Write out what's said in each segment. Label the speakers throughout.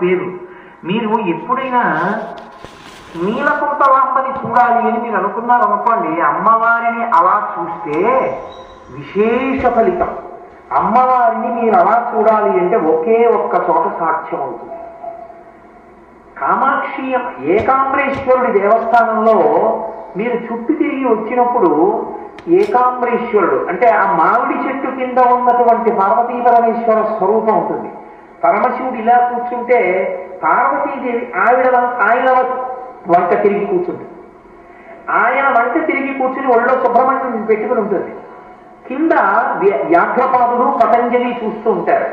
Speaker 1: పేరు. మీరు ఎప్పుడైనా నీలకుంతలాంబని చూడాలి అని మీరు అనుకున్నారు అనుకోండి, అమ్మవారిని అలా చూస్తే విశేష ఫలితం. అమ్మవారిని మీరు అలా చూడాలి అంటే ఒకే ఒక్క చోట సాక్ష్యం అవుతుంది. కామాక్షి ఏకాంబరేశ్వరుడి దేవస్థానంలో మీరు చుట్టూ తిరిగి వచ్చినప్పుడు ఏకాంబరేశ్వరుడు అంటే ఆ మామిడి చెట్టు కింద ఉన్నటువంటి పార్వతీ పరమేశ్వర స్వరూపం ఉంటుంది. పరమశివుడు ఇలా కూర్చుంటే పార్వతీదేవి ఆయన వంట తిరిగి కూర్చుంటుంది. ఆయన వంట తిరిగి కూర్చుని ఒళ్ళో సుబ్రహ్మణ్యం పెట్టుకుని ఉంటుంది. కింద వ్యాఘ్రపాదుడు పతంజలి చూస్తూ ఉంటారు.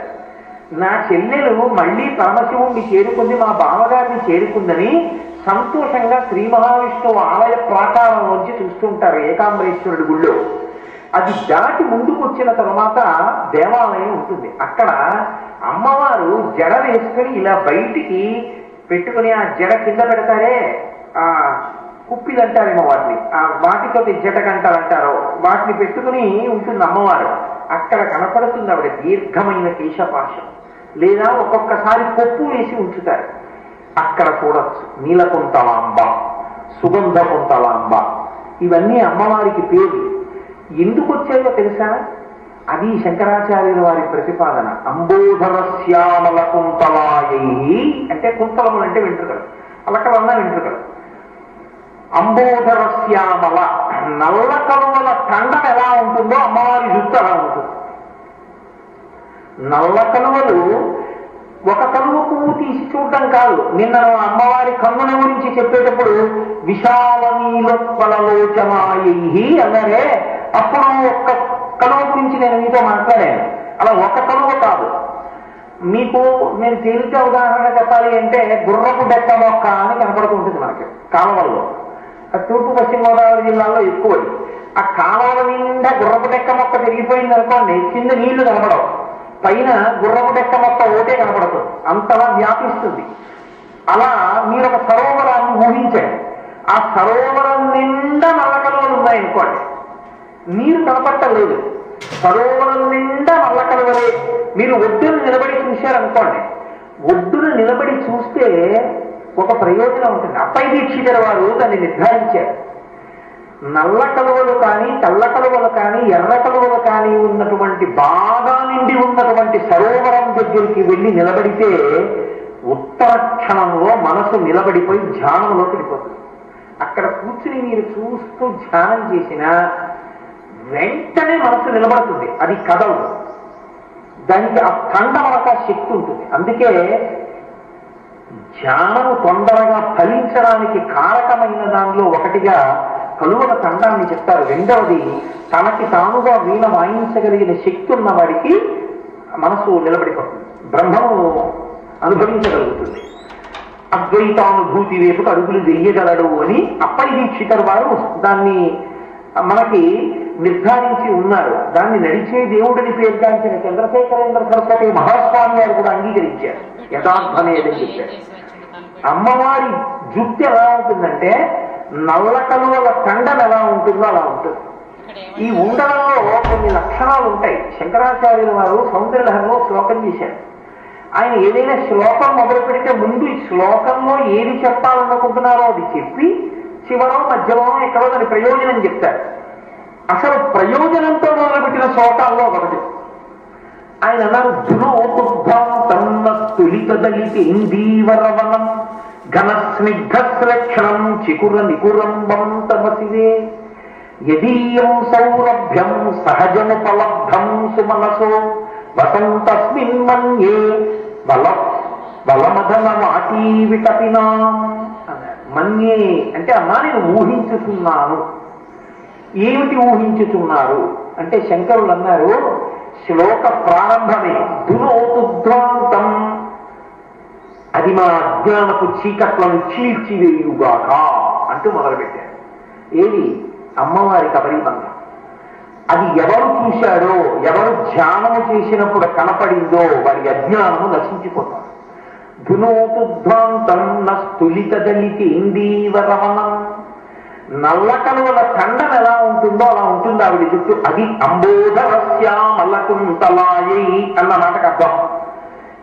Speaker 1: నా చెల్లెలు మళ్ళీ పరమశివుణ్ణి చేరుకుంది, మా బావగారిని చేరుకుందని సంతోషంగా శ్రీ మహావిష్ణువు ఆలయ ప్రాకారంలోంచి చూస్తుంటారు ఏకాంబరేశ్వరుడి గుళ్ళో. అది దాటి ముందుకు వచ్చిన తర్వాత దేవాలయం ఉంటుంది. అక్కడ అమ్మవారు జడ వేసుకుని ఇలా బయటికి పెట్టుకుని ఆ జడ కింద పెడతారే, ఆ కుప్పిలు అంటారేమో వాటిని, ఆ వాటితో జటకంటారంటారో వాటిని పెట్టుకుని ఉంటుంది అమ్మవారు. అక్కడ కనపడుతుంది ఆవిడ దీర్ఘమైన కేశపాశం, లేదా ఒక్కొక్కసారి కొప్పు వేసి ఉంచుతారు. అక్కడ చూడొచ్చు నీలకుంతలాంబ, సుగంధ కుంతలాంబ, ఇవన్నీ అమ్మవారికి పేరు. ఎందుకు వచ్చాయో తెలుసా? అది శంకరాచార్యుల వారి ప్రతిపాదన. అంబోధర శ్యామల కుంతలాయై అంటే కుంతలములు అంటే వెంట్రుకలు, అలకలన్నా వెంట్రుకలు. అంబోధర శ్యామల నల్ల కలువల ఖండం ఎలా ఉంటుందో అమ్మవారి జుట్టు అలా ఉంటుంది. నల్ల కలువలు ఒక కలువ పువ్వు తీసి చూడటం కాదు. నిన్న అమ్మవారి కన్నుల గురించి చెప్పేటప్పుడు విశాల నీలోత్పలలోచనాయై అన్నారే, అప్పుడు ఒక్క కలువ గురించి నేను మీతో మాట్లాడాను. అలా ఒక కలువ కాదు. మీకు నేను తేలిక ఉదాహరణ చెప్పాలి అంటే గుర్రపు డెక్క మొక్క అని కనపడుతుంటుంది మనకి కాలువల్లో. తూర్పు పశ్చిమ గోదావరి జిల్లాలో ఎక్కువ. ఆ కాలువల నిండా గుర్రపు డెక్క మొక్క పెరిగిపోయింది అనుకోండి, కింద నీళ్లు కనపడవు, పైన గుర్రపు డెక్క మొక్క ఒకటే కనపడుతుంది, అంతలా వ్యాపిస్తుంది. అలా మీరు ఒక సరోవరాన్ని ఊహించండి. ఆ సరోవరం నిండా నల్ల కలువలు ఉన్నాయనుకోండి, నీరు కనపట్టలేదు, సరోవరం నిండా నల్ల కలువలే. మీరు ఒడ్డును నిలబడి చూశారనుకోండి, ఒడ్డును నిలబడి చూస్తే ఒక ప్రయోజనం ఉంటుంది. అప్పై దీక్షితుల వారు దాన్ని నిర్ధారించారు. నల్ల కలువలు కానీ తెల్ల కలువలు కానీ ఎర్ర కలువలు కానీ ఉన్నటువంటి బాగా నిండి ఉన్నటువంటి సరోవరం దగ్గరికి వెళ్ళి నిలబడితే ఉత్తర క్షణంలో మనసు నిలబడిపోయి ధ్యానంలోకి వెళ్ళిపోతుంది. అక్కడ కూర్చుని మీరు చూస్తూ ధ్యానం చేసినా వెంటనే మనసు నిలబడుతుంది, అది కదలదు. దానికి ఆ ఖండమనక శక్తి ఉంటుంది. అందుకే ధ్యానము తొందరగా ఫలించడానికి కారకమైన దానిలో ఒకటిగా కలువల ఖండాన్ని చెప్తారు. రెండవది, తనకి తానుగా వీణ వాయించగలిగిన శక్తి ఉన్న వాడికి మనసు నిలబడిపోతుంది, బ్రహ్మము అనుభవించగలుగుతుంది. అద్వైతానుభూతి వైపుకు అడుగులు వెయ్యగలడు అని అప్పై దీక్షితుల వారు దాన్ని మనకి నిర్ధారించి ఉన్నారు. దాన్ని నడిచే దేవుడిని పేర్కొంచిన చంద్రశేఖరేంద్ర సరస్వతి మహాస్వామి వారు కూడా అంగీకరించారు. యథార్థమేదని చెప్పారు. అమ్మవారి జుట్టు ఎలా ఉంటుందంటే నల్ల కలువల ఖండం ఎలా ఉంటుందో అలా ఉంటుంది. ఈ ఉండడంలో కొన్ని లక్షణాలు ఉంటాయి. శంకరాచార్యుల వారు సౌందర్యలహరిలో శ్లోకం చేశారు. ఆయన ఏదైనా శ్లోకం మొదలు పెడితే ముందు ఈ శ్లోకంలో ఏది చెప్పాలనుకుంటున్నారో అది చెప్పి చివరో మధ్యలో ఎక్కడో దాని ప్రయోజనం చెప్తారు. అసలు ప్రయోజనంతో మొదలుపెట్టిన శ్లోకాల్లో ఒకటి ఆయన అన్నారు, దునోతులితదలితేందీవరవనం ఘన స్నిగ్ధ శ్లక్షణం చికుర నికురంబం తమసివే యదీయం సౌరభ్యం సహజముపలబ్ధం సుమనసో వసంతస్మిన్ మన్యే బలమదన వాటీ విటపినా అన్నారు. మన్యే అంటే అమ్మా నేను ఊహించుతున్నాను. ఏమిటి ఊహించుతున్నారు అంటే శంకరులు అన్నారు, శ్లోక ప్రారంభమే దునోతుధ్వాంతం, అది మా అజ్ఞానపు చీకట్లను చీల్చివేయుగాక అంటూ మొదలుపెట్టారు. ఏది? అమ్మవారి కబరీబంధం. అది ఎవరు చూశాడో, ఎవరు ధ్యానము చేసినప్పుడు కనపడిందో వారి అజ్ఞానము నశించిపోతారు. ధునోతుధ్వాంతం నస్తులితదలితేందీవరవనం, నల్ల కలువల ఖండం ఎలా ఉంటుందో అలా ఉంటుంది ఆవిడ జుట్టు. అది అంబోధరస్యామల కుంతలాయై అన్న మాటకు అర్థం.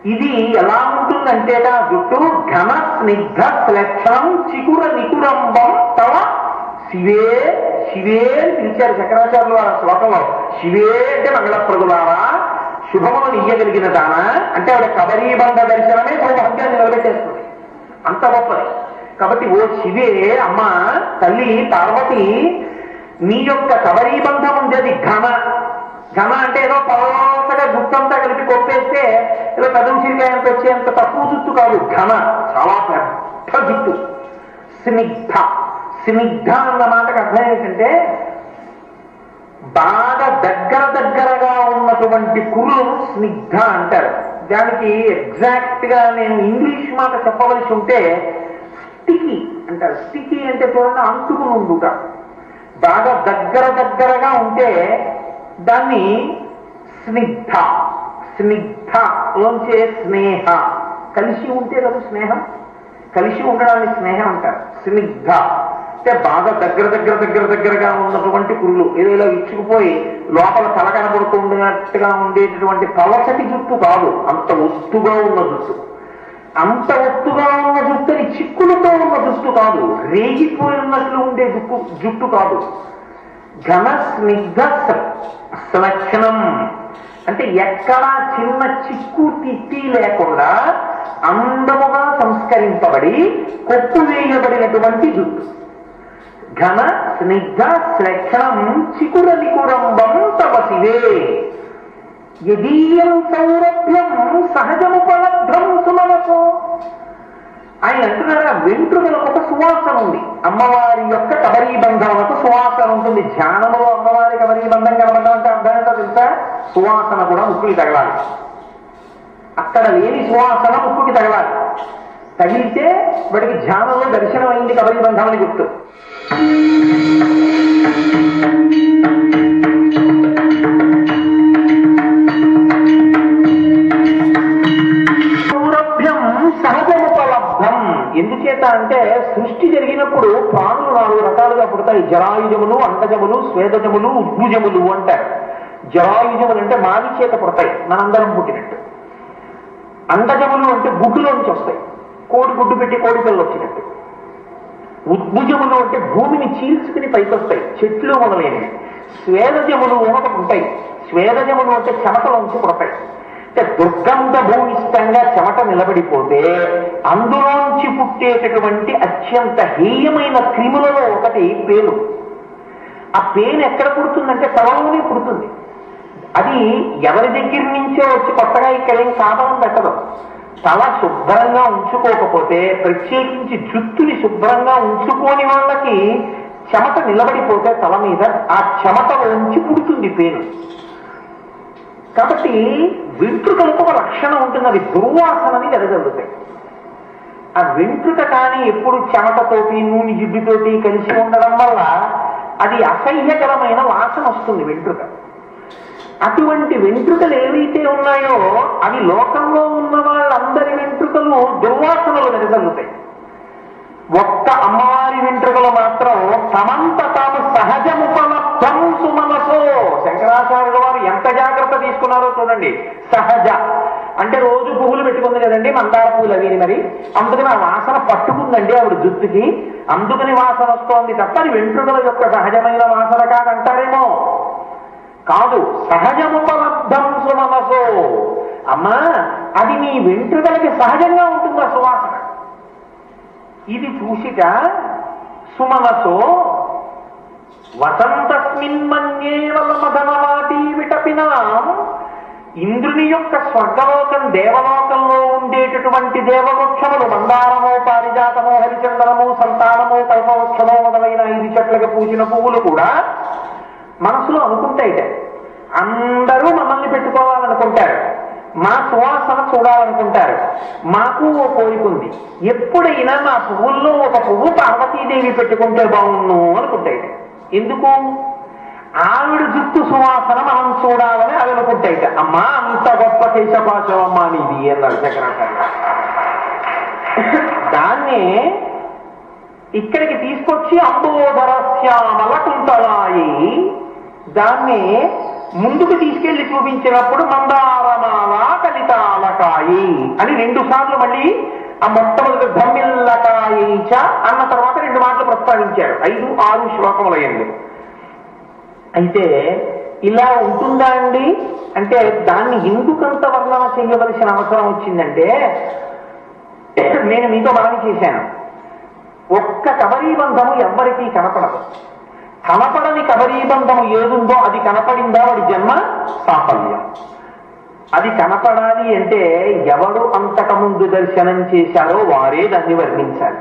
Speaker 1: ఇది ఎలా ఉంటుందంటేట జుట్టు ఘన స్నిగ్ధ శ్లక్షణం చికుర నికురంబం తవ శివే శివే అని పిలిచారు శంకరాచార్యులు వారి శ్లోకంలో. శివే అంటే మంగళప్రదులారా, శుభములను ఇయ్యగలిగిన దానా అంటే ఆవిడ కబరీబంధ దర్శనమే సౌభాగ్యాన్ని నిలబెట్టేస్తుంది, అంత గొప్పది. కాబట్టి ఓ శివే, అమ్మ తల్లి పార్వతి, నీ యొక్క కబరీబంధం ఉంది, అది ఘన. ఘన అంటే ఏదో పలసగా జుట్టంతా కలిపి కొట్టేస్తే ఏదో పెదవిసిరికాయంత వచ్చేంత తక్కువ జుట్టు కాదు, ఘన చాలా పెద్ద జుట్టు. స్నిగ్ధ, స్నిగ్ధ అన్న మాటకు అర్థం ఏంటంటే బాగా దగ్గరగా ఉన్నటువంటి కురులను స్నిగ్ధ అంటారు. దానికి ఎగ్జాక్ట్ గా నేను ఇంగ్లీష్ మాట చెప్పవలసి ఉంటే స్టికీ అంటారు. స్టికీ అంటే చూడండి, అంటుకుని ఉండుట. బాగా దగ్గరగా ఉంటే దాన్ని స్నిగ్ధ. స్నిగ్ధ లోంచే స్నేహ, కలిసి ఉంటే కదా స్నేహం, కలిసి ఉండడాన్ని స్నేహం అంటారు. స్నిగ్ధ అంటే బాగా దగ్గరగా ఉన్నటువంటి కురులు, ఏదో ఇచ్చుకుపోయి లోపల తల కనబడుతుండేట్టుగా ఉండేటటువంటి పలచటి జుట్టు కాదు, అంత ఒత్తుగా ఉన్న జుట్టు. అంత ఒత్తుగా ఉన్న జుట్టుని చిక్కులతో ఉన్న జుట్టు కాదు, రేగిపోయినట్లు ఉండే జుట్టు కాదు. ఘన స్నిగ్ధ శ్లక్షణం అంటే ఎక్కడా చిన్న చిక్కు తిట్టి లేకుండా అందముగా సంస్కరింపబడి కొప్పు వేయబడినటువంటి జుట్టు. ఘన స్నిగ్ధ శ్లక్షణం చికుర నికురంబం తవ శివే యదీయం సౌరభ్యం సహజముపలబ్ధం సుమనసో. ఆయన అంటున్నారా, వెంట్రుకలకు ఒక సువాసన ఉంది. అమ్మవారి యొక్క కబరీబంధములకు సువాసన ఉంటుంది. ధ్యానంలో అమ్మవారి కబరీబంధం కనబడడం అంటే అర్థం ఏంటో తెలుసా? సువాసన కూడా ముక్కుకి తగలాలి. అక్కడ లేని సువాసన ముక్కుకి తగలాలి. తగిలితే వాడికి ధ్యానంలో దర్శనం అయింది కబరీబంధం అని గుర్తు. సహజముపలబ్ధం ఎందుచేత అంటే సృష్టి జరిగినప్పుడు ప్రాణులు 4 రకాలుగా పుడతాయి. జరాయుజములు, అండజములు, స్వేదజములు, ఉద్భుజములు అంటారు. జరాయుజములు అంటే మావి చేత పుడతాయి, మనందరం పుట్టినట్టు. అండజములు అంటే గుడ్డులోంచి వస్తాయి, కోడి గుడ్డు పెట్టి కోడి పిల్లలు వచ్చినట్టు. ఉద్భుజములు అంటే భూమిని చీల్చుకుని పైకి వస్తాయి, చెట్లు మొదలైనవి. స్వేదజములు ఒకటి ఉంటాయి. స్వేదజములు అంటే చెమటలోంచి పుడతాయి. అంటే దుర్గంధ భూమిష్టంగా చెమట నిలబడిపోతే అందులోంచి పుట్టేటటువంటి అత్యంత హేయమైన క్రిములలో ఒకటి పేను. ఆ పేను ఎక్కడ పుడుతుందంటే తలలోనే పుడుతుంది. అది ఎవరి దగ్గర నుంచో వచ్చి కొత్తగా ఇక్కడేం సాధనం పెట్టదు. తల శుభ్రంగా ఉంచుకోకపోతే, ప్రత్యేకించి జుట్టుని శుభ్రంగా ఉంచుకోని వాళ్ళకి చెమట నిలబడిపోతే తల మీద ఆ చెమటలోంచి పుడుతుంది పేను. కాబట్టి వెంట్రుకలకు ఒక లక్షణం ఉంటుంది, అది దుర్వాసనని వెదజల్లుతాయి. ఆ వెంట్రుక కానీ ఎప్పుడు చెమటతోటి నూనె జిడ్డుతోటి కలిసి ఉండడం వల్ల అది అసహ్యకరమైన వాసన వస్తుంది వెంట్రుక. అటువంటి వెంట్రుకలు ఏవైతే ఉన్నాయో అవి లోకంలో ఉన్న వాళ్ళందరి వెంట్రుకలు దుర్వాసనలు వెదజల్లుతాయి. ఒక్క అమ్మవారి వెంట్రుకలు మాత్రం తమంత తాము సహజముపలబ్ధం సుమనసో. శంకరాచార్యుల వారు ఎంత జాగ్రత్త తీసుకున్నారో చూడండి. సహజ అంటే రోజు పువ్వులు పెట్టుకుంది కదండి, మందార పువ్వులు అవి, మరి అందుకని ఆ వాసన పట్టుకుందండి ఆవిడ జుట్టుకి, అందుకని వాసన వస్తోంది తప్ప అది వెంట్రుకల యొక్క సహజమైన వాసన కాదంటారేమో. కాదు, సహజముపలబ్ధం సుమనసో. అమ్మా అది నీ వెంట్రుకలకి సహజంగా ఉంటుంది ఆ సువాసన. ఇది చూసిట సుమనసో వసంతస్మిన్మన్యేవల మదనవాటి విటపినాం. ఇంద్రుని యొక్క స్వర్గలోకం దేవలోకంలో ఉండేటటువంటి దేవవృక్షములు మందారము, పారిజాతము, హరిచందనము, సంతానము, కల్పవృక్షము మొదలైన 5 చెట్లకి పూసిన పువ్వులు కూడా మనసులో అనుకుంటాయిట. అందరూ మమ్మల్ని పెట్టుకోవాలనుకుంటారు, మా సువాసన చూడాలనుకుంటారు. మాకు ఓ కోరికుంది, ఎప్పుడైనా మా పువ్వుల్లో ఒక పువ్వు పార్వతీదేవి పెట్టుకుంటే బాగుండు అనుకుంటాయి. ఎందుకు? ఆవిడ జుట్టు సువాసన మనం చూడాలని అవి అనుకుంటాయి. అమ్మా అంత గొప్ప కేశపాశం అమ్మా నీది అన్నారు శంకరాచార్య. దాన్నే ఇక్కడికి తీసుకొచ్చి అంబోధర శ్యామల కుంతలాయి, దాన్ని ముందుకు తీసుకెళ్లి చూపించినప్పుడు మందారమాల కలితాలకాయి అని 2 సార్లు మళ్ళీ ఆ మొట్టమొదటి ధమ్మిల్లకాయచ అన్న తర్వాత 2 మాటలు ప్రస్తావించారు. 5, 6 శ్లోకములయ్యండి. అయితే ఇలా ఉంటుందా అండి అంటే దాన్ని ఎందుకంత వర్ణన చేయవలసిన అవసరం వచ్చిందంటే, నేను మీతో మనవి చేశాను, ఒక్క కబరీబంధము ఎవ్వరికీ కనపడదు. కనపడని కబరీబంధము ఏదుందో అది కనపడిందా వాడి జన్మ సాఫల్యం. అది కనపడాలి అంటే ఎవరు అంతకముందు దర్శనం చేశారో వారే దాన్ని వర్ణించాలి.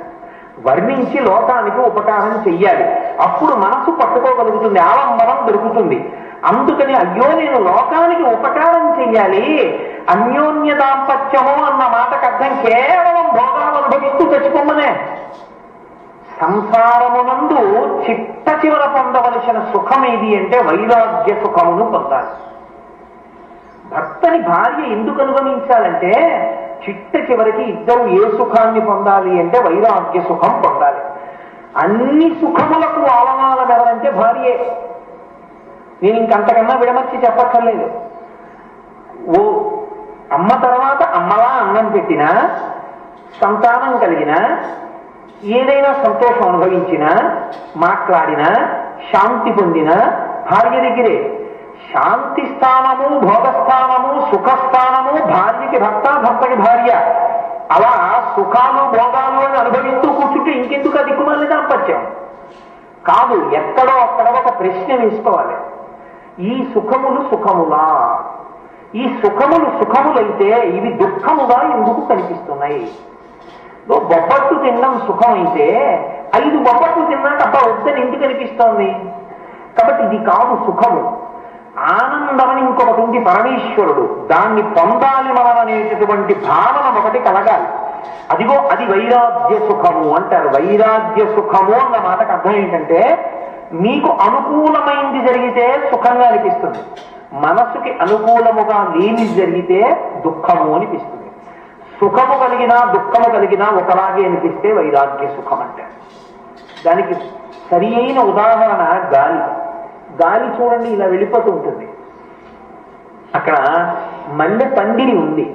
Speaker 1: వర్ణించి లోకానికి ఉపకారం చెయ్యాలి. అప్పుడు మనసు పట్టుకోగలుగుతుంది, ఆలంబనం దొరుకుతుంది. అందుకని అయ్యో నేను లోకానికి ఉపకారం చెయ్యాలి, అన్యోన్య దాంపత్యము అన్న మాటకు అర్థం కేవలం భోగాలు అనుభవిస్తూ తెచ్చుకోమనే. సంసారమునందు చిట్ట చివర పొందవలసిన సుఖం ఏది అంటే వైరాగ్య సుఖమును పొందాలి. భర్తని భార్య ఎందుకు అనుగమించాలంటే చిట్ట చివరికి ఇద్దరు ఏ సుఖాన్ని పొందాలి అంటే వైరాగ్య సుఖం పొందాలి. అన్ని సుఖములకు ఆలనాలం ఎవరంటే భార్యే. నేను ఇంకంతకన్నా విడమర్చి చెప్పక్కర్లేదు. ఓ అమ్మ తర్వాత అమ్మలా అన్నం పెట్టినా, సంతానం కలిగినా, ఏదైనా సంతోషం అనుభవించినా, మాట్లాడినా, శాంతి పొందినా భార్య దగ్గరే. శాంతి స్థానము, భోగస్థానము, సుఖస్థానము భార్యకి భర్త, భర్తకి భార్య. అలా సుఖాలు భోగాలు అని అనుభవిస్తూ కూర్చుంటే ఇంకెందుకు అది దిక్కుమాలి దాంపత్యం కాదు. ఎక్కడో అక్కడ ఒక ప్రశ్న వేసుకోవాలి, ఈ సుఖములు సుఖములా? ఈ సుఖములు సుఖములైతే ఇవి దుఃఖముగా ఎందుకు కనిపిస్తున్నాయి? బొబ్బట్టు తినడం సుఖం అయితే 5 బొబ్బట్లు తిన్నాక అబ్బా వద్దని ఎందుకు అనిపిస్తోంది? కాబట్టి ఇది కాదు సుఖము. ఆనందమని ఇంకొకటి ఉంది, పరమేశ్వరుడు. దాన్ని పొందాలి మనం అనేటటువంటి భావన ఒకటి కలగాలి. అదిగో అది వైరాగ్య సుఖము అంటారు. వైరాగ్య సుఖము అన్న మాటకు అర్థం ఏంటంటే మీకు అనుకూలమైంది జరిగితే సుఖంగా అనిపిస్తుంది, మనసుకి అనుకూలముగా లేని జరిగితే దుఃఖము అనిపిస్తుంది. సుఖము కలిగినా దుఃఖము కలిగినా ఒకలాగే అనిపిస్తే వైరాగ్య సుఖం అంటే. దానికి సరి అయిన ఉదాహరణ గాలి. గాలి చూడండి ఇలా వెళ్ళిపోతూ ఉంటుంది. అక్కడ మల్లె పందిరి ఉంది,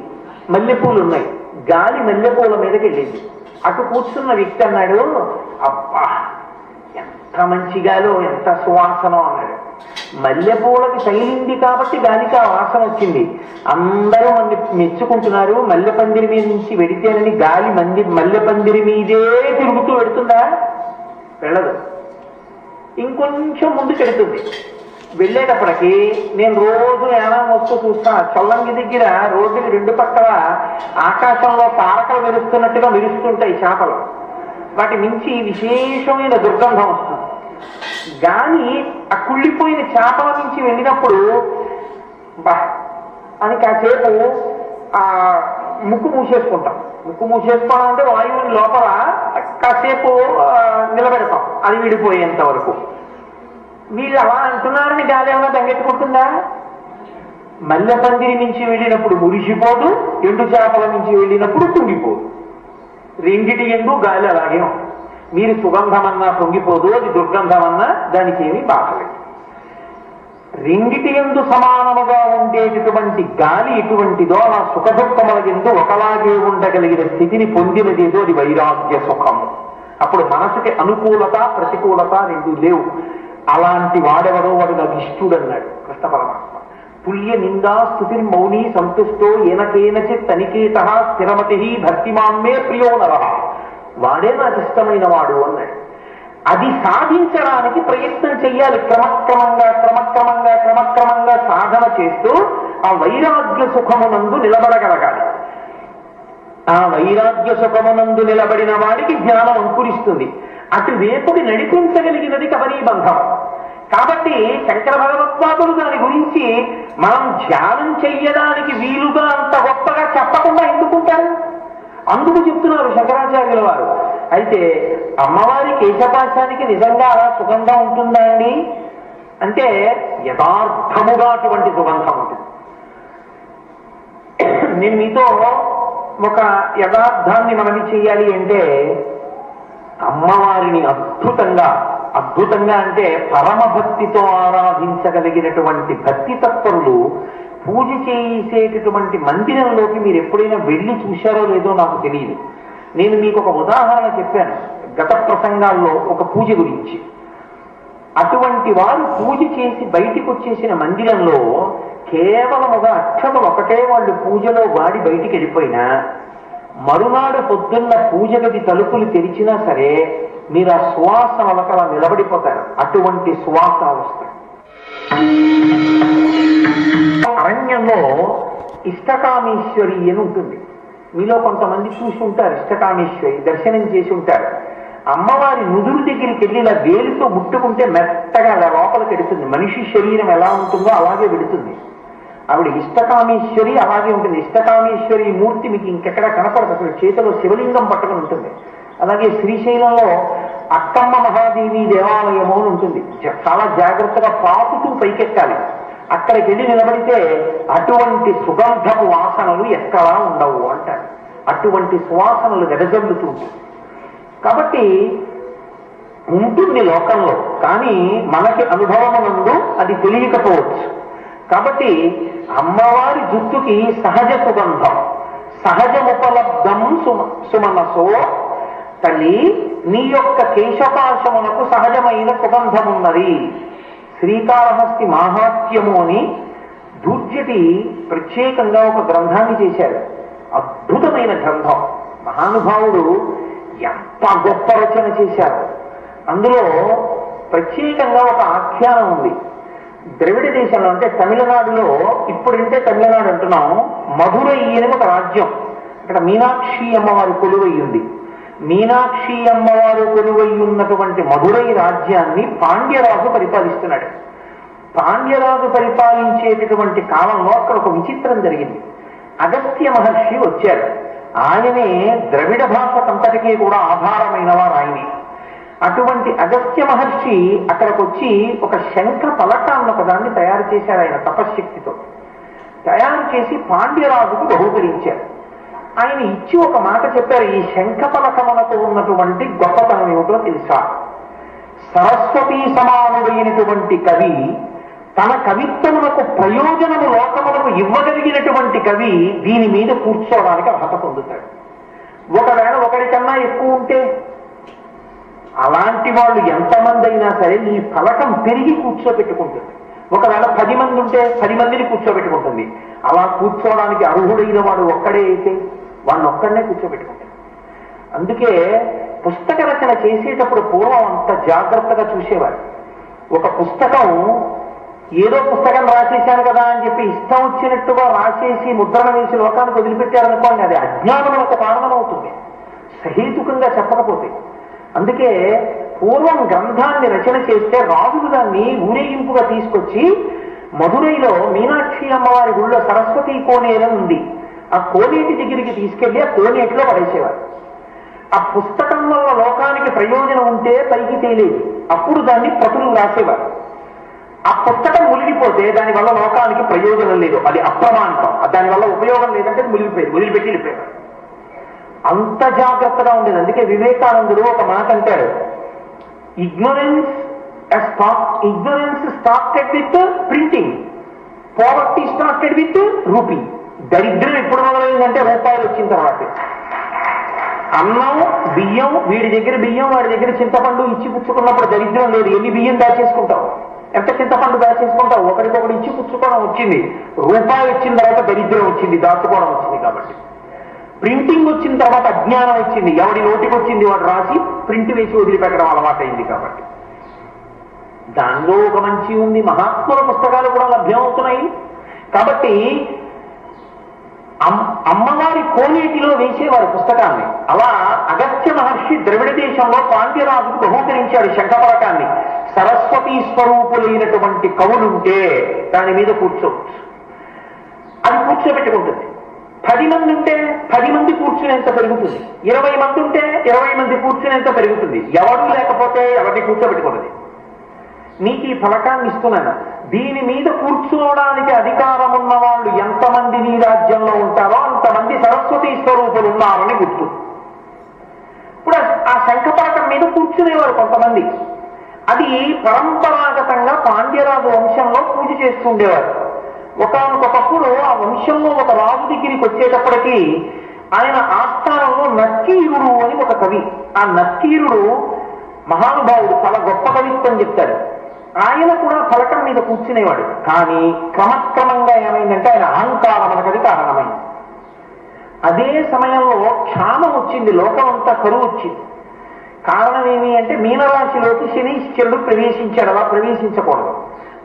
Speaker 1: మల్లెపూలు ఉన్నాయి, గాలి మల్లెపూల మీదకి వెళ్ళింది. అటు కూర్చున్న వ్యక్తి అన్నాడు, అబ్బా ఎంత మంచి గాలో, ఎంత సువాసనో అన్నాడు. మల్లెపూలకి తగిలింది కాబట్టి గాలికి ఆ వాసన వచ్చింది. అందరూ మంది మెచ్చుకుంటున్నారు. మల్లె పందిరి మీద నుంచి వెడితేనని గాలి మల్లె పందిరి మీదే తిరుగుతూ వెడుతుందా? వెళ్ళదు. ఇంకొంచెం ముందుకు వెడుతుంది. వెళ్ళేటప్పటికి నేను రోజు యానం వస్తూ చూస్తా, చల్లంగి దగ్గర రోడ్డుకి 2 పక్కల ఆకాశంలో తారకలు మెరుస్తున్నట్టుగా మెరుస్తుంటాయి చేపలు. వాటి నుంచి విశేషమైన దుర్గంధం వస్తుంది. గాలి ఆ కుళ్ళిపోయిన చేపల నుంచి వెళ్ళినప్పుడు బా అని కాసేపు ఆ ముక్కు మూసేసుకుంటాం. ముక్కు మూసేసుకోవడం అంటే వాయువుని లోపల కాసేపు నిలబెడతాం అది విడిపోయేంత వరకు. వీళ్ళు అలా అంటున్నారని గాలి ఏమైనా దంగెట్టుకుంటుందా? మల్లె పందిరి నుంచి వెళ్ళినప్పుడు మురిసిపోదు, ఎండు చేపల నుంచి వెళ్ళినప్పుడు కుంగిపోదు. రెండిటి ఎందు గాలి అలాగే ఉంటుంది. మీరు సుగంధమన్నా పొంగిపోదు, అది దుర్గంధమన్నా దానికి ఏమీ బాధలేదు. రెండిటి ఎందు సమానముగా ఉండేటటువంటి గాలి ఎటువంటిదో ఆ సుఖ దుఃఖముల ఎందు ఒకలాగే ఉండగలిగిన స్థితిని పొందినదేదో అది వైరాగ్య సుఖము. అప్పుడు మనసుకి అనుకూలత ప్రతికూలత 2 లేవు. అలాంటి వాడెవడో వాడు నాకు ఇష్టుడు అన్నాడు కృష్ణ పరమాత్మ. పుల్య నిందా స్తుతి మౌని సంతుష్టో ఏనకేనచిత్ తనికేత స్థిరమతి భక్తిమాన్మే ప్రియో నరః. వాడే నాకు ఇష్టమైన వాడు అన్నాడు. అది సాధించడానికి ప్రయత్నం చెయ్యాలి. క్రమక్రమంగా సాధన చేస్తూ ఆ వైరాగ్య సుఖమునందు నిలబడగలగాలి. ఆ వైరాగ్య సుఖమునందు నిలబడిన వాడికి జ్ఞానం అంకురిస్తుంది. అటు వేపుకి నడిపించగలిగినది కబరీబంధం. కాబట్టి శంకర భగవత్పాదులు దాని గురించి మనం ధ్యానం చెయ్యడానికి వీలుగా అంత గొప్పగా చెప్పకుండా ఎందుకుంటారు? అందుకు చెప్తున్నారు శంకరాచార్యుల వారు. అయితే అమ్మవారి కేశపాశానికి నిజంగా అలా సుగంధం ఉంటుందా అండి అంటే యథార్థముగా అటువంటి సుగంధం ఉంటుంది. నేను మీతో ఒక యథార్థాన్ని మనవి చెయ్యాలి అంటే అమ్మవారిని అద్భుతంగా అద్భుతంగా అంటే పరమభక్తితో ఆరాధించగలిగినటువంటి భక్తి తత్పరులు పూజ చేసేటటువంటి మందిరంలోకి మీరు ఎప్పుడైనా వెళ్ళి చూశారో లేదో నాకు తెలియదు. నేను మీకు ఒక ఉదాహరణ చెప్పాను గత ప్రసంగాల్లో ఒక పూజ గురించి. అటువంటి వారు పూజ చేసి బయటికి వచ్చేసిన మందిరంలో కేవలం ఒక అక్షతలు ఒకటే వాళ్ళు పూజలో వాడి బయటికి వెళ్ళిపోయినా మరునాడు పొద్దున్న పూజ గది తలుపులు తెరిచినా సరే మీరు ఆ సువాసనలకు అలా నిలబడిపోతారు. అటువంటి సువాసన వస్తాయి. అరణ్యంలో ఇష్టకామేశ్వరి అని ఉంటుంది. మీలో కొంతమంది చూసి ఉంటారు. ఇష్టకామేశ్వరి దర్శనం చేసి ఉంటారు. అమ్మవారి నుదురు దగ్గరికి వెళ్ళి ఇలా వేలితో ముట్టుకుంటే మెత్తగా అలా లోపలికి వెడుతుంది. మనిషి శరీరం ఎలా ఉంటుందో అలాగే వెడుతుంది. ఆవిడ ఇష్టకామేశ్వరి అలాగే ఉంటుంది. ఇష్టకామేశ్వరి మూర్తి మీకు ఇంకెక్కడా కనపడదు. అసలు చేతిలో శివలింగం పట్టుకుని ఉంటుంది. అలాగే శ్రీశైలంలో అక్కమ్మ మహాదేవి దేవాలయము అని ఉంటుంది. చాలా జాగ్రత్తగా పాకుతూ పైకెక్కాలి. అక్కడికి వెళ్ళి నిలబడితే అటువంటి సుగంధపు వాసనలు ఎక్కడా ఉండవు అంటారు. అటువంటి సువాసనలు వెదజల్లుతూ ఉంటుంది. కాబట్టి ఉంటుంది లోకంలో, కానీ మనకి అనుభవమునందు అది తెలియకపోవచ్చు. కాబట్టి అమ్మవారి జుట్టుకి సహజ సుగంధం, సహజముపలబ్ధం సుమనసో, తల్లి నీ యొక్క కేశపాశమునకు సహజమైన సుగంధమున్నది. శ్రీకాళహస్తి మాహాత్మ్యము అని దూర్జటి ప్రత్యేకంగా ఒక గ్రంథాన్ని చేశారు. అద్భుతమైన గ్రంథం. మహానుభావుడు ఎంత గొప్ప రచన చేశారు. అందులో ప్రత్యేకంగా ఒక ఆఖ్యానం ఉంది. ద్రవిడ దేశంలో అంటే తమిళనాడులో, ఇప్పుడంటే తమిళనాడు అంటున్నాం, మధురై అని ఒక రాజ్యం. అక్కడ మీనాక్షి అమ్మవారి కొలువై ఉంది. మీనాక్షి అమ్మవారు కొలువై ఉన్నటువంటి మధురై రాజ్యాన్ని పాండ్యరాజు పరిపాలిస్తున్నాడు. పాండ్యరాజు పరిపాలించేటటువంటి కాలంలో అక్కడ ఒక విచిత్రం జరిగింది. అగస్త్య మహర్షి వచ్చారు. ఆయనే ద్రవిడ భాషకంతటికీ కూడా ఆధారమైన వారు ఆయనే. అటువంటి అగస్త్య మహర్షి అక్కడికి వచ్చి ఒక శంఖ పలకాన్ని ఒకదాన్ని తయారు చేశారు. ఆయన తపశ్శక్తితో తయారు చేసి పాండ్యరాజుకు బహూకరించారు. ఆయన ఇచ్చి ఒక మాట చెప్పారు, ఈ శంఖ పలకమునకు ఉన్నటువంటి గొప్పతనం ఏమిటో తెలుసా? సరస్వతీ సమానుడైనటువంటి కవి, తన కవిత్వమునకు ప్రయోజనము లోకమునకు ఇవ్వగలిగినటువంటి కవి దీని మీద కూర్చోవడానికి అర్హత పొందుతాడు. ఒకవేళ ఒకరికన్నా ఎక్కువ ఉంటే అలాంటి వాళ్ళు ఎంతమంది అయినా సరే ఈ ఫలకం పెరిగి కూర్చోబెట్టుకుంటుంది. ఒకవేళ 10 మంది ఉంటే 10 మందిని కూర్చోబెట్టుకుంటుంది. అలా కూర్చోవడానికి అర్హుడైన వాడు ఒక్కడే అయితే వాడిని ఒక్కడనే కూర్చోబెట్టుకుంటాడు. అందుకే పుస్తక రచన చేసేటప్పుడు పూర్వం అంత జాగ్రత్తగా చూసేవారు. ఒక పుస్తకం ఏదో పుస్తకం రాసేశాను కదా అని చెప్పి ఇష్టం వచ్చినట్టుగా రాసేసి ముద్రణ వేసి లోకానికి వదిలిపెట్టారనుకోండి, అది అజ్ఞానములకు కారణమవుతుంది, సహేతుకంగా చెప్పకపోతే. అందుకే పూర్వం గ్రంథాన్ని రచన చేస్తే రాజులు దాన్ని ఊరేగింపుగా తీసుకొచ్చి మధురైలో మీనాక్షి అమ్మవారి గుళ్ళో సరస్వతి కోనేరు ఉంది. ఆ కోనేటి దగ్గరికి తీసుకెళ్లి ఆ కోనేటిలో పడేసేవారు. ఆ పుస్తకం వల్ల లోకానికి ప్రయోజనం ఉంటే పైకి తేలేదు, అప్పుడు దాన్ని ప్రతులు రాసేవారు. ఆ పుస్తకం మునిగిపోతే దానివల్ల లోకానికి ప్రయోజనం లేదు, అది అప్రమాణికం, దానివల్ల ఉపయోగం లేదంటే మునిగిపోయేది, వదిలిపెట్టి వెళ్ళిపోయారు. అంత జాగ్రత్తగా ఉండేది. అందుకే వివేకానందుడు ఒక మాట అంటాడు, ignorance started with printing, poverty started with rupee. దరిద్రం ఎప్పుడు మొదలైందంటే రూపాయలు వచ్చిన తర్వాత. అన్నం బియ్యం, వీడి దగ్గర బియ్యం వాడి దగ్గర చింతపండు ఇచ్చి పుచ్చుకున్నప్పుడు దరిద్రం లేదు. ఎన్ని బియ్యం దాచేసుకుంటావు, ఎంత చింతపండు దాచేసుకుంటావు, ఒకరికొకరు ఇచ్చి పుచ్చుకోవడం వచ్చింది. రూపాయి వచ్చిన తర్వాత దరిద్రం వచ్చింది, దాచుకోవడం వచ్చింది. కాబట్టి ప్రింటింగ్ వచ్చిన తర్వాత అజ్ఞానం వచ్చింది. ఎవడి నోటికి వచ్చింది వాడు రాసి ప్రింట్ వేసి వదిలిపెట్టడం అలవాటైంది. కాబట్టి దానిలో ఒక మంచి ఉంది. మహాత్ముల పుస్తకాలు కూడా లభ్యమవుతున్నాయి. కాబట్టి అమ్మవారి కోనేటిలో వేసేవారు పుస్తకాన్ని. అలా అగస్త్య మహర్షి ద్రవిడ దేశంలో పాండ్యరాజుకు బహూకరించాడు శంఖపలకాన్ని. సరస్వతీ స్వరూపులైనటువంటి కవులుంటే దాని మీద కూర్చోవచ్చు, అది కూర్చోబెట్టుకుంటుంది. 10 మంది ఉంటే 10 మంది కూర్చునేంత పెరుగుతుంది. 20 మంది ఉంటే 20 మంది కూర్చునేంత పెరుగుతుంది. ఎవరు లేకపోతే ఎవరిని కూర్చోబెట్టుకున్నది. నీకు ఈ ఫలకాన్ని ఇస్తున్నాను, దీని మీద కూర్చోవడానికి అధికారం ఉన్న వాళ్ళు ఎంతమంది నీ రాజ్యంలో ఉంటారో అంతమంది సరస్వతీ స్వరూపులు ఉన్నారని గుర్తు. ఇప్పుడు ఆ శంఖపలకం మీద కూర్చునేవారు కొంతమంది. అది పరంపరాగతంగా పాండ్యరాజు వంశంలో పూజ చేస్తూ ఉండేవారు. ఒకనొకప్పుడు ఆ వంశంలో ఒక రాజు దగ్గరికి వచ్చేటప్పటికి ఆయన ఆస్థానంలో నక్కీరుడు అని ఒక కవి. ఆ నక్కీరుడు మహానుభావుడు, చాలా గొప్ప కవిత్వం చెప్తాడు. ఆయన కూడా ఫలకం మీద కూర్చునేవాడు. కానీ క్రమక్రమంగా ఏమైందంటే ఆయన అహంకారం మనకది కారణమైంది. అదే సమయంలో క్షామం వచ్చింది, లోకం అంతా కరువు వచ్చింది. కారణం ఏమి అంటే మీనరాశిలోకి శనీశ్వరుడు ప్రవేశించాడు. అలా ప్రవేశించకూడదు.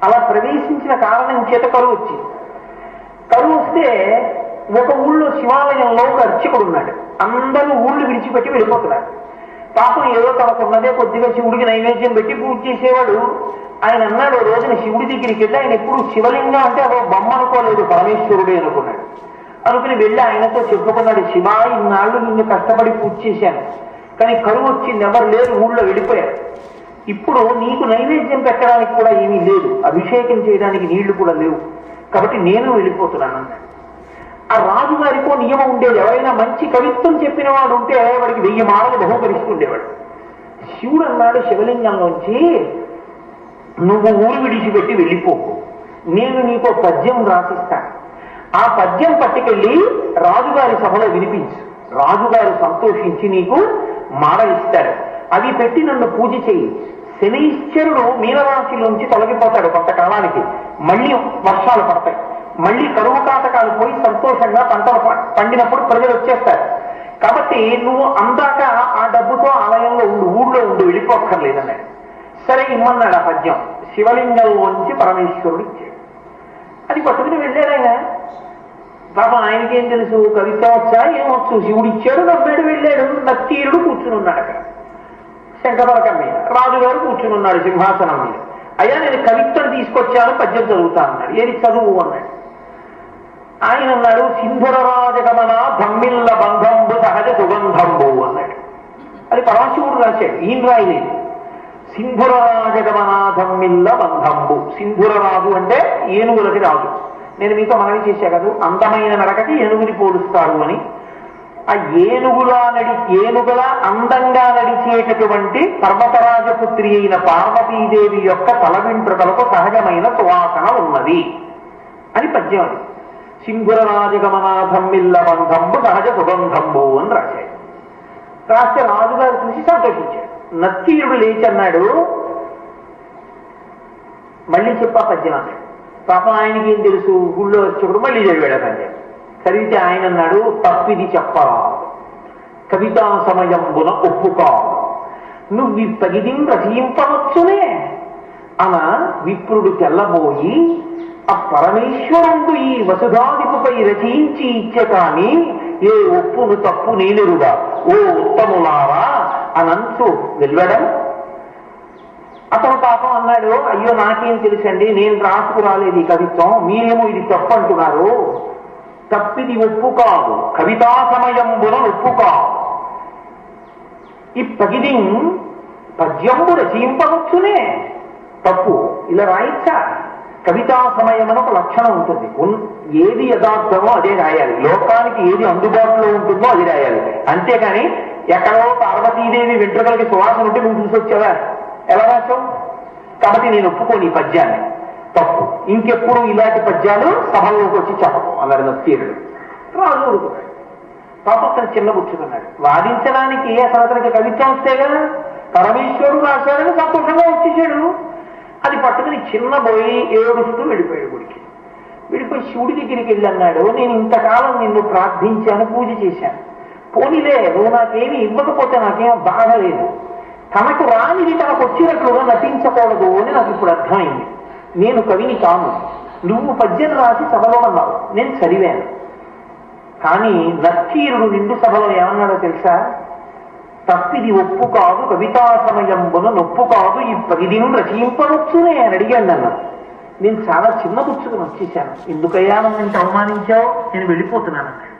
Speaker 1: అలా ప్రవేశించిన కారణం చేత కరువు వచ్చింది. కరువు వస్తే ఒక ఊళ్ళో శివాలయంలో ఒక అర్చకుడు ఉన్నాడు. అందరూ ఊళ్ళు విడిచిపెట్టి వెళ్ళిపోతున్నారు. పాపం ఏదో తనకున్నదే కొద్దిగా శివుడికి నైవేద్యం పెట్టి పూజ చేసేవాడు. ఆయన అన్నాడు, రోజున శివుడి దగ్గరికి వెళ్ళి, ఆయన ఎప్పుడు శివలింగం అంటే అదో బొమ్మ అనుకోలేదు, పరమేశ్వరుడే అనుకున్నాడు. అనుకుని వెళ్ళి ఆయనతో చెప్పుకున్నాడు, శివా, ఇన్నాళ్ళు నిన్ను కష్టపడి పూజ చేశాను, కానీ కరువు వచ్చింది, ఎవరు లేరు, ఊళ్ళో వెళ్ళిపోయారు. ఇప్పుడు నీకు నైవేద్యం పెట్టడానికి కూడా ఏమీ లేదు, అభిషేకం చేయడానికి నీళ్లు కూడా లేవు, కాబట్టి నేను వెళ్ళిపోతున్నాను అన్నాడు. ఆ రాజుగారికో నియమం ఉండేది, ఎవరైనా మంచి కవిత్వం చెప్పిన వాడు ఉంటే వాడికి 1000 మాటలు బహుకరిస్తుండేవాడు. శివుడు అన్నాడు శివలింగంలోంచి, నువ్వు ఊరు విడిచిపెట్టి వెళ్ళిపోకు, నేను నీకు పద్యం రాసిస్తాను, ఆ పద్యం పట్టుకెళ్ళి రాజుగారి సభలో వినిపించు, రాజుగారు సంతోషించి నీకు మాడ ఇస్తాడు, అవి పెట్టి నన్ను పూజ చెయ్యి. శనీశ్వరుడు మీనరాశిలోంచి తొలగిపోతాడు కొంతకాలానికి, మళ్ళీ వర్షాలు పడతాయి, మళ్ళీ కరువు కాటకాలు పోయి సంతోషంగా పంటలు పండినప్పుడు ప్రజలు వచ్చేస్తారు. కాబట్టి నువ్వు అందాక ఆ డబ్బుతో ఆలయంలో ఉండు, ఊళ్ళో ఉండు, వెళ్ళిపోక్కర్లేదన్నాడు. సరే ఇమ్మన్నాడు ఆ పద్యం. శివలింగంలోంచి పరమేశ్వరుడు ఇచ్చాడు. అది పట్టుకుని వెళ్ళాడు ఆయన. పాపం ఆయనకేం తెలుసు, కవిత్వం వచ్చా ఏమొచ్చు, శివుడు ఇచ్చాడు, నమ్మాడు, వెళ్ళాడు. నత్తీరుడు కూర్చుని ఉన్నాడు అక్కడ శంఖపలకం మీద, రాజుగారు కూర్చుని ఉన్నాడు సింహాసనం మీద. అయ్యా నేను కవిత్వం తీసుకొచ్చాను, పద్యం చదువుతాను అన్నాడు. ఏది చదువు అన్నాడు. ఆయన అన్నాడు, సింధుర రాజగమన ధమ్మిల్ల బంధంబు సహజ సుగంధంబు అన్నాడు. అది పరమశివుడు రాశాడు, ఈయన రాయలేదు. సింధుర రాజగమన ధమ్మిల్ల బంధంబు. సింధుర రాజు అంటే ఏనుగులకి రాజు. నేను మీతో మనవి చేశా కదా, అందమైన నడకకి ఏనుగుని పోలుస్తారు అని. ఆ ఏనుగుల అందంగా నడిచేటటువంటి పర్వతరాజపుత్రి అయిన పార్వతీదేవి యొక్క తల వెంట్రుకలకు సహజమైన సువాసన ఉన్నది అని పద్యం. అది సింధుర రాజగమనాథమ్మిల్ల బంధంబు సహజ సుగంధంబు అని రాశాడు. రాస్తే రాజుగారు చూసి సంతోషించాడు. నత్తీరుడు లేచి అన్నాడు, మళ్ళీ చెప్పా పద్యం అన్నాడు. పాపం ఆయనకి ఏం తెలుసు, గుళ్ళో వచ్చేప్పుడు మళ్ళీ చదివాడు పద్యం. చదివితే ఆయన అన్నాడు, తప్పిది చెప్పరా, కవితా సమయంబున ఒప్పుకా, నువ్వు పగిది రచయింపవచ్చునే అన విప్రుడు తెల్లబోయి, ఆ పరమేశ్వరుడు ఈ వసుధాదిపుపై రచయించి ఇచ్చే కాని ఏ ఒప్పును తప్పు నేనెరుగా ఓ ఉత్తములారా అనంతు వెళ్ళడం. అతను పాపం అన్నాడు, అయ్యో నాకేం తెలుసండి, నేను రాసుకురాలేదు ఈ కవిత్వం, మీరేమో ఇది తప్పు అంటున్నారు. తప్పిది ఒప్పు కాదు, కవితా సమయంబున ఒప్పు కాదు. ఈ పగిది పద్యంబు రచయింపవచ్చునే, తప్పు ఇలా రాయిచ్చా. కవితా సమయం అని ఒక లక్షణం ఉంటుంది. ఏది యథార్థమో అదే రాయాలి, లోకానికి ఏది అందుబాటులో ఉంటుందో అది రాయాలి. అంతేకాని ఎక్కడో పార్వతీదేవి వెంట్రుకలకి సువాసన ఉంటే నువ్వు చూసొచ్చావా, ఎలా రాసావు? కాబట్టి నేను ఒప్పుకోను ఈ పద్యాన్ని, తప్పు, ఇంకెప్పుడు ఇలాంటి పద్యాలు సభల్లోకి వచ్చి చెప్పకు అన్నాడు నత్తీరుడు. రాజు ఊరుకున్నాడు. పాపం తను చిన్నబుచ్చుకున్నాడు. వాదించడానికి అసలు అతనికి కవిత్వం వస్తేగా, పరమేశ్వరుడు రాశాడని సంతోషంగా వచ్చేసాడు. అది పట్టుకుని చిన్నబోయి ఏడుస్తూ వెళ్ళిపోయాడు గుడికి. వెళ్ళిపోయి శివుడి దగ్గరికి వెళ్ళి అన్నాడు, నేను ఇంతకాలం నిన్ను ప్రార్థించాను, పూజ చేశాను, పోనీలే నువ్వు నాకేమి ఇవ్వకపోతే నాకేమో బాధ లేదు, తనకు రానిది తనకు వచ్చినట్లుగా నటించకూడదు అని నాకు ఇప్పుడు అర్థమైంది. నేను కవిని కాను, నువ్వు పద్యం రాసి సభలో అన్నావు, నేను చదివాను. కానీ నత్తీరుడు నిండు సభలో ఏమన్నాడో తెలుసా? తప్పిది ఒప్పు కాదు, కవితా సమయంబున నొప్పు కాదు, ఈ పగిదిను రచయింపవచ్చునే అని అడిగాను నన్ను. నేను చాలా చిన్న పుచ్చుకుని వచ్చేసాను. ఎందుకయ్యా నన్ను అవమానించావు, నేను వెళ్ళిపోతున్నాను అన్నాడు.